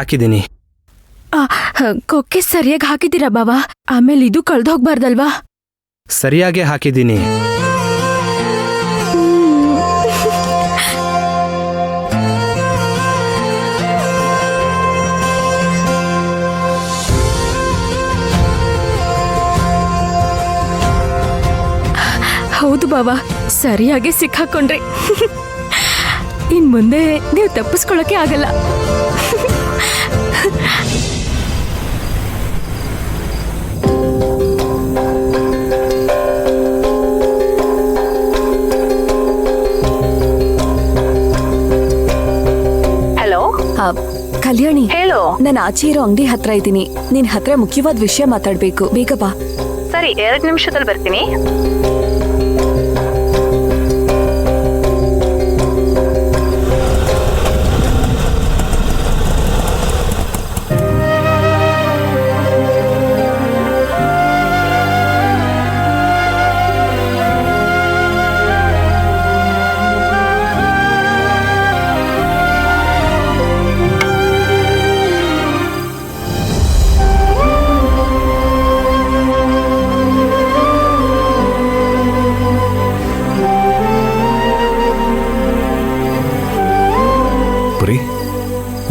ಹಾಕಿದ್ದೀನಿ. ಕೊಕ್ಕೆ ಸರಿಯಾಗಿ ಹಾಕಿದ್ದೀರಾ ಬಾವಾ? ಆಮೇಲೆ ಇದು ಕಳ್ದೋಗ್ಬಾರ್ದಲ್ವಾ? ಸರಿಯಾಗೇ ಹಾಕಿದ್ದೀನಿ. ಹೌದು ಬಾವಾ, ಸರಿಯಾಗಿ ಸಿಕ್ಕಾಕೊಂಡ್ರಿ. ಇನ್ ಮುಂದೆ ನೀವು ತಪ್ಪಿಸ್ಕೊಳಕ್ಕೆ ಆಗಲ್ಲ. ಹಲೋ ಕಲ್ಯಾಣಿ, ಹೇಳು. ನಾನು ಆಚೆ ಇರೋ ಅಂಗಡಿ ಹತ್ರ ಇದ್ದೀನಿ. ನಿನ್ ಹತ್ರ ಮುಖ್ಯವಾದ ವಿಷಯ ಮಾತಾಡ್ಬೇಕು, ಬೇಗ ಬಾ. ಸರಿ, 2 ನಿಮಿಷದಲ್ಲಿ ಬರ್ತೀನಿ.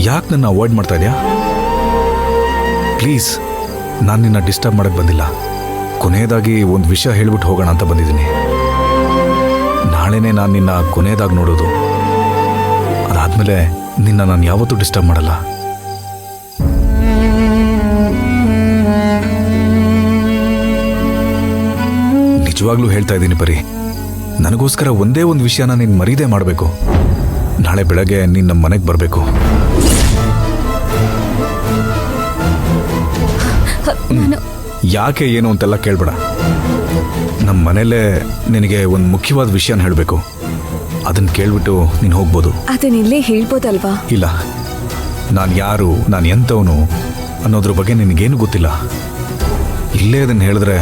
ಯಾಕೆ ನನ್ನ ಅವಾಯ್ಡ್ ಮಾಡ್ತಾ ಇದೆಯಾ? ಪ್ಲೀಸ್, ನಾನು ನಿನ್ನ ಡಿಸ್ಟರ್ಬ್ ಮಾಡಕ್ಕೆ ಬಂದಿಲ್ಲ. ಕೊನೆಯದಾಗಿ ಒಂದು ವಿಷಯ ಹೇಳ್ಬಿಟ್ಟು ಹೋಗೋಣ ಅಂತ ಬಂದಿದ್ದೀನಿ. ನಾಳೆನೇ ನಾನು ನಿನ್ನ ಕೊನೆಯದಾಗಿ ನೋಡೋದು. ಅದಾದಮೇಲೆ ನಿನ್ನ ನಾನು ಯಾವತ್ತೂ ಡಿಸ್ಟರ್ಬ್ ಮಾಡಲ್ಲ. ನಿಜವಾಗ್ಲೂ ಹೇಳ್ತಾ ಇದ್ದೀನಿ ಪರಿ, ನನಗೋಸ್ಕರ ಒಂದೇ ಒಂದು ವಿಷಯನ ನೀನು ಮರೀದೇ ಮಾಡಬೇಕು. ನಾಳೆ ಬೆಳಗ್ಗೆ ನೀನು ನಮ್ಮ ಮನೆಗೆ ಬರಬೇಕು. ಯಾಕೆ ಏನು ಅಂತೆಲ್ಲ ಕೇಳಬೇಡ. ನಮ್ಮ ಮನೇಲೇ ನಿನಗೆ ಒಂದು ಮುಖ್ಯವಾದ ವಿಷಯನ ಹೇಳಬೇಕು. ಅದನ್ನು ಕೇಳ್ಬಿಟ್ಟು ನೀನು ಹೋಗ್ಬೋದು. ಅದನ್ನಿಲ್ಲೇ ಹೇಳ್ಬೋದಲ್ವಾ? ಇಲ್ಲ, ನಾನು ಯಾರು, ನಾನು ಎಂಥವನು ಅನ್ನೋದ್ರ ಬಗ್ಗೆ ನಿನಗೇನು ಗೊತ್ತಿಲ್ಲ. ಇಲ್ಲೇ ಅದನ್ನು ಹೇಳಿದ್ರೆ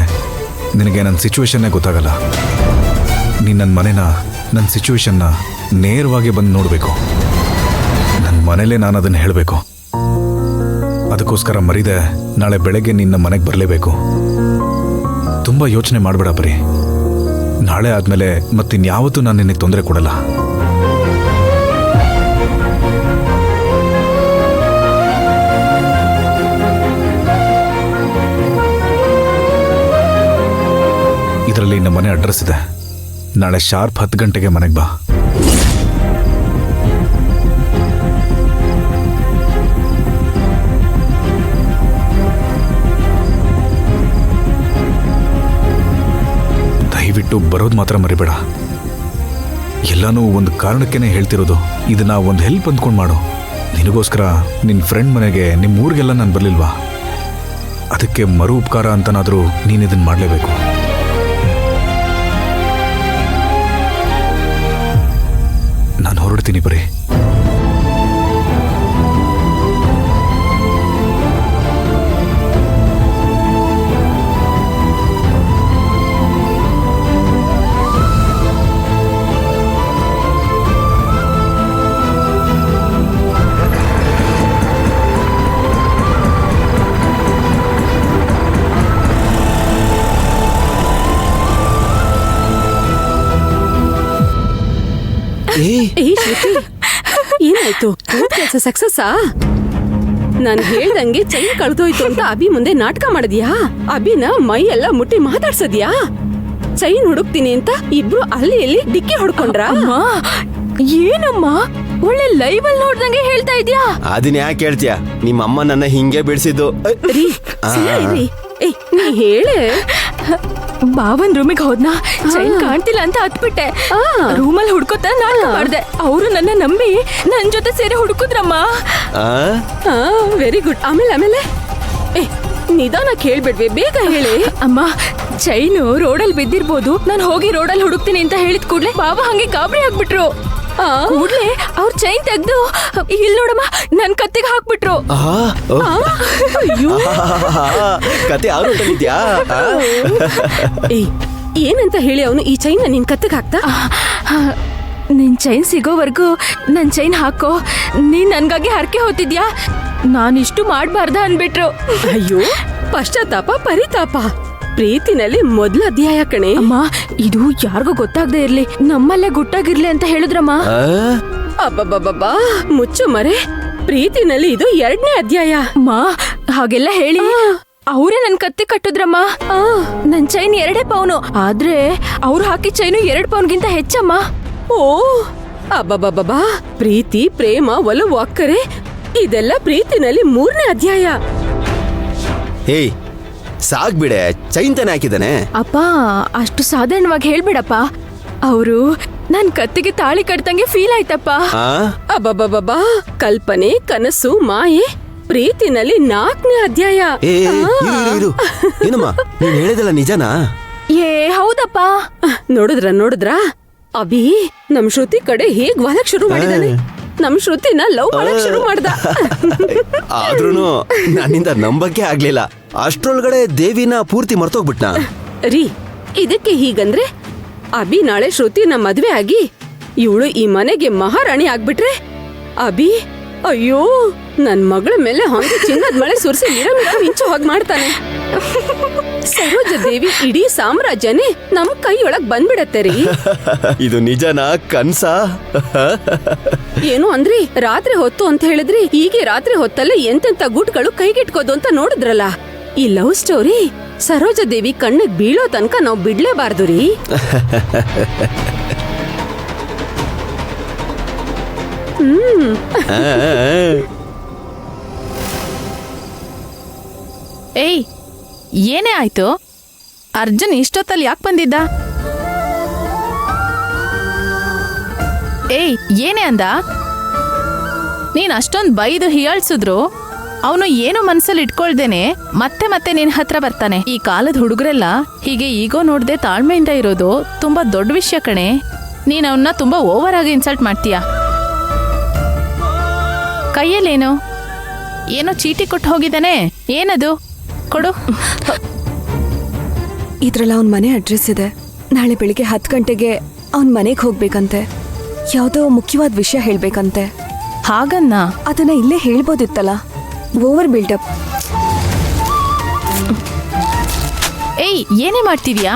ನಿನಗೆ ನನ್ನ ಸಿಚುವೇಶನ್ನೇ ಗೊತ್ತಾಗಲ್ಲ. ನೀನು ನನ್ನ ಮನೇನ, ನನ್ನ ಸಿಚುವೇಶನ್ನ ನೇರವಾಗಿ ಬಂದು ನೋಡಬೇಕು. ನನ್ನ ಮನೇಲೇ ನಾನು ಅದನ್ನು ಹೇಳಬೇಕು. ಅದಕ್ಕೋಸ್ಕರ ಮರೀದೆ ನಾಳೆ ಬೆಳಗ್ಗೆ ನಿನ್ನ ಮನೆಗೆ ಬರಲೇಬೇಕು. ತುಂಬ ಯೋಚನೆ ಮಾಡಬೇಡ ಬರೀ. ನಾಳೆ ಆದಮೇಲೆ ಮತ್ತಿನ್ಯಾವತ್ತೂ ನಾನು ನಿನಗೆ ತೊಂದರೆ ಕೊಡಲ್ಲ. ಇದರಲ್ಲಿ ನಮ್ಮ ಮನೆ ಅಡ್ರೆಸ್ ಇದೆ. ನಾಳೆ ಶಾರ್ಪ್ 10 ಗಂಟೆಗೆ ಮನೆಗೆ ಬಾ. ದಯವಿಟ್ಟು ಬರೋದು ಮಾತ್ರ ಮರಿಬೇಡ. ಎಲ್ಲನೂ ಒಂದು ಕಾರಣಕ್ಕೇನೆ ಹೇಳ್ತಿರೋದು. ಇದನ್ನ ಒಂದು ಹೆಲ್ಪ್ ಅಂದ್ಕೊಂಡು ಮಾಡು. ನಿನಗೋಸ್ಕರ ನಿನ್ನ ಫ್ರೆಂಡ್ ಮನೆಗೆ, ನಿಮ್ಮ ಊರಿಗೆಲ್ಲ ನಾನು ಬರಲಿಲ್ವಾ? ಅದಕ್ಕೆ ಮರು ಉಪಕಾರ ಅಂತನಾದರೂ ನೀನು ಇದನ್ನು ಮಾಡಲೇಬೇಕು. ನಾನು ಹೊರಡ್ತೀನಿ ಬರೀ. ಏನಾಯ್ತು? ಕೆಲಸ ಸಕ್ಸಸ್ಸಾ? ನಾನು ಹೇಳ್ದಂಗೆ ಚೈನ್ ಕಳ್ದೋಯ್ತು ಅಂತ ಅಭಿ ಮುಂದೆ ನಾಟಕ ಮಾಡಿದ್ಯಾ? ಅಭಿನ ಮೈ ಎಲ್ಲ ಮುಟ್ಟಿ ಮಾತಾಡ್ಸದ್ಯಾ? ಚೈನ್ ಹುಡುಕ್ತೀನಿ ಅಂತ ಇಬ್ರು ಅಲ್ಲಿ ಇಲ್ಲಿ ಡಿಕ್ಕಿ ಹೊಡ್ಕೊಂಡ್ರ? ಏನಮ್ಮ ಒಳ್ಳೆ ಲೈವ್ ಅಲ್ಲಿ ನೋಡ್ದಂಗೆ ಹೇಳ್ತಾ ಇದ್ಯಾ? ಅದನ್ನ ಯಾಕೆ ಹೇಳ್ತೀಯ? ನಿಮ್ಮ ಅಮ್ಮ ನನ್ನ ಹಿಂಗೆ ಬಿಡಿಸಿದ್ದು. ನೀ ಹೇಳೆ. ಬಾವನ್ ರೂಮಿಗೆ ಹೋದ್ನಾ, ಚೈನ್ ಕಾಣ್ತಿಲ್ಲ ಅಂತ ಹತ್ಬಿಟ್ಟೆ. ರೂಮಲ್ಲಿ ಹುಡ್ಕೋತ ನಾಟಕ ಮಾಡ್ದೆ. ಅವರು ನನ್ನ ನಂಬಿ ನನ್ ಜೊತೆ ಸೇರಿ ಹುಡುಕುದ್ರಮ್ಮ. Very good. ಆಮೇಲೆ ನಿಧಾನ ಕೇಳ್ಬಿಡ್ವಿ, ಬೇಗ ಹೇಳಿ. ಅಮ್ಮ, ಚೈನು ರೋಡಲ್ಲಿ ಬಿದ್ದಿರ್ಬೋದು, ನಾನು ಹೋಗಿ ರೋಡಲ್ಲಿ ಹುಡುಕ್ತೀನಿ ಅಂತ ಹೇಳಿದ ಕೂಡ್ಲೆ ಬಾಬಾ ಹಂಗೆ ಗಾಬರಿ ಆಗ್ಬಿಟ್ರು. ಕೂಡ್ಲೆ ಅವ್ರ ಚೈನ್ ತೆಗ್ದು ಇಲ್ಲಿ ನೋಡಮ್ಮ ನನ್ ಕತ್ತಿಗೆ ಹಾಕ್ಬಿಟ್ರು. ಕತೆ ಆರೋಗ್ಯದ್ಯಾ? ಏನಂತ ಹೇಳಿ ಅವನು ಈ ಚೈನ್ ನಿನ್ ಕತ್ತಿಗೆ ಹಾಕ್ತಾ? ನಿನ್ ಚೈನ್ ಸಿಗೋವರೆಗೂ ನನ್ ಚೈನ್ ಹಾಕೋ. ನೀನ್ ನನ್ಗಾಗಿ ಹರಕೆ ಹೋಗ್ತಿದ್ಯಾ? ನಾನಿಷ್ಟು ಮಾಡ್ಬಾರ್ದ ಅನ್ಬಿಟ್ರು. ಅಯ್ಯೋ ಪಶ್ಚಾತ್ತಾಪ ಪರಿತಾಪ ಪ್ರೀತಿನಲ್ಲಿ ಮೊದಲ ಅಧ್ಯಾಯ ಕಣೆ. ಅಮ್ಮ ಇದು ಯಾರಿಗೂ ಗೊತ್ತಾಗದೆ ಇರ್ಲಿ, ನಮ್ಮಲ್ಲೇ ಗುಟ್ಟಾಗಿರ್ಲಿ ಅಂತ ಹೇಳಿದ್ರಮ್ಮ. ಅಬ್ಬಬ್ಬಬ್ಬಾ ಮುಚ್ಚು ಮರೆ, ಪ್ರೀತಿನಲ್ಲಿ ಇದು 2ನೇ ಅಧ್ಯಾಯ. ಅಮ್ಮ ಹಾಗೆಲ್ಲ ಹೇಳಿ ಅವರೇ ನನ್ ಕತ್ತಿ ಕಟ್ಟಿದ್ರಮ್ಮ. ನನ್ ಚೈನ್ 2 ಪೌನು, ಆದ್ರೆ ಅವ್ರು ಹಾಕಿ ಚೈನು 2 ಪೌನ್ಗಿಂತ ಹೆಚ್ಚಮ್ಮ. ಓ ಅಬ್ಬಬ್ಬಬ್ಬಾ ಪ್ರೀತಿ ಪ್ರೇಮ ಒಲವು ಅಕ್ಕರೆ ಇದೆಲ್ಲ ಪ್ರೀತಿನಲ್ಲಿ 3ನೇ ಅಧ್ಯಾಯ. ಏಯ್ ಸಾಕ್ಬಿಡೆ, ಚೈನ್ ತಾನೆ ಹಾಕಿದ್ದಾನೆ. ಅಪ್ಪ ಅಷ್ಟು ಸಾಧಾರಣವಾಗಿ ಹೇಳ್ಬಿಡಪ್ಪ. ಅವರು ನನ್ ಕತ್ತಿಗೆ ತಾಳಿ ಕಟ್ತಂಗೆ ಫೀಲ್ ಆಯ್ತಪ್ಪ. ಅಬ್ಬಬ್ಬಬ್ಬಾ ಕಲ್ಪನೆ ಕನಸು ಮಾಯೆ ಪ್ರೀತಿನಲ್ಲಿ 4ನೇ ಅಧ್ಯಾಯ. ಇರು ಏನಮ್ಮ ನೀನ್ ಹೇಳಿದಲ್ಲ ನಿಜನಾ? ಏ ಹೌದಪ್ಪ. ನೋಡಿದ್ರ ಅಭಿ ನಮ್ ಶ್ರುತಿ ಕಡೆ ಹೇಗ್ ವಾಲಕ್ ಶುರು ಮಾಡಿದಾನೆ. ನಮ್ ಶ್ರುತಿನ ಲವ್ ಮಾಡಕ್ ಶುರು ಮಾಡ್ದ. ಆದ್ರೂನು ನನ್ನಿಂದ ನಂಬಕ್ಕೆ ಆಗ್ಲಿಲ್ಲ. ಅಷ್ಟ್ರೊಳಗಡೆ ದೇವಿನ ಪೂರ್ತಿ ಮರ್ತೋಗ್ಬಿಟ್ನಾ? ರೀ ಇದಕ್ಕೆ ಹೀಗಂದ್ರೆ ಅಭಿ ನಾಳೆ ಶ್ರುತಿನ ಮದ್ವೆ ಆಗಿ ಇವಳು ಈ ಮನೆಗೆ ಮಹಾರಾಣಿ ಆಗ್ಬಿಟ್ರೆ ಅಭಿ ಅಯ್ಯೋ ನನ್ ಮಗಳ ಮೇಲೆ ಹಂಗೆ ಚಿನ್ನದ ಮಳೆ ಸುರಿಸಿ ಮಿಂಚು ಹಾಗೆ ಮಾಡ್ತಾನೆ. ಸರೋಜ ದೇವಿ ಇಡೀ ಸಾಮ್ರಾಜ್ಯನೇ ನಮ್ ಕೈಯೊಳಗ್ ಬಂದ್ಬಿಡತ್ತೆ ರೀ. ಇದು ನಿಜನಾ ಕನ್ಸಾ? ಏನು ಅಂದ್ರಿ ರಾತ್ರಿ ಹೊತ್ತು ಅಂತ ಹೇಳಿದ್ರಿ, ಹೀಗೆ ರಾತ್ರಿ ಹೊತ್ತಲ್ಲೇ ಎಂತೆಂತ ಗುಟ್ಗಳು ಕೈಗಿಟ್ಕೋದು ಅಂತ ನೋಡಿದ್ರಲ್ಲ. ಈ ಲವ್ ಸ್ಟೋರಿ ಸರೋಜ ದೇವಿ ಕಣ್ಣಿಗೆ ಬೀಳೋ ತನಕ ನಾವ್ ಬಿಡ್ಲೇಬಾರ್ದು ರೀ. ಏಯ್ ಏನೇ ಆಯ್ತು? ಅರ್ಜುನ್ ಇಷ್ಟೊತ್ತಲ್ಲಿ ಯಾಕೆ ಬಂದಿದ್ದ? ಏಯ್ ಏನೇ ಅಂದ? ನೀನ್ ಅಷ್ಟೊಂದು ಬೈದು ಹೀಯಾಳ್ಸಿದ್ರು ಅವನು ಏನು ಮನ್ಸಲ್ಲಿ ಇಟ್ಕೊಳ್ದೇನೆ ಮತ್ತೆ ನಿನ್ ಹತ್ರ ಬರ್ತಾನೆ. ಈ ಕಾಲದ ಹುಡುಗರೆಲ್ಲ ಹೀಗೆ ಈಗೋ ನೋಡ್ದೆ ತಾಳ್ಮೆಯಿಂದ ಇರೋದು ತುಂಬಾ ದೊಡ್ಡ ವಿಷಯ ಕಣೆ. ನೀನ್ ಅವನ್ನ ತುಂಬಾ ಓವರ್ ಆಗಿ ಇನ್ಸಲ್ಟ್ ಮಾಡ್ತೀಯ. ಕೈಯಲ್ಲೇನು ಏನೋ ಚೀಟಿ ಕೊಟ್ಟು ಹೋಗಿದ್ದಾನೆ, ಏನದು ಕೊಡು. ಇದ್ರಲ್ಲ ಅವನ್ ಮನೆ ಅಡ್ರೆಸ್ ಇದೆ. ನಾಳೆ ಬೆಳಿಗ್ಗೆ 10 ಗಂಟೆಗೆ ಅವನ್ ಮನೆಗೆ ಹೋಗ್ಬೇಕಂತೆ. ಯಾವ್ದೋ ಮುಖ್ಯವಾದ ವಿಷಯ ಹೇಳ್ಬೇಕಂತೆ. ಹಾಗನ್ನ ಅದನ್ನ ಇಲ್ಲೇ ಹೇಳ್ಬೋದಿತ್ತಲ್ಲ. Over build up. ಏಯ್ ಏನೇ ಮಾಡ್ತಿದ್ಯಾ?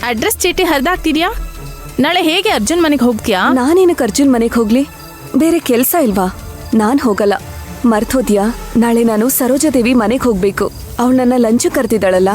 ಅಡ್ರೆಸ್ ಚೀಟಿ ಹರಿದಾಕ್ತಿದ್ಯಾ? ನಾಳೆ ಹೇಗೆ ಅರ್ಜುನ್ ಮನೆಗೆ ಹೋಗ್ತೀಯಾ? ನಾನೇನಕ್ಕೆ ಅರ್ಜುನ್ ಮನೆಗೆ ಹೋಗ್ಲಿ? ಬೇರೆ ಕೆಲ್ಸ ಇಲ್ವಾ? ನಾನ್ ಹೋಗಲ್ಲ. ಮರ್ತೋದ್ಯಾ? ನಾಳೆ ನಾನು ಸರೋಜಾದೇವಿ ಮನೆಗೆ ಹೋಗ್ಬೇಕು. ಅವಳು ನನ್ನ ಲಂಚ್ ಕರ್ತಿದ್ದಾಳಲ್ಲ.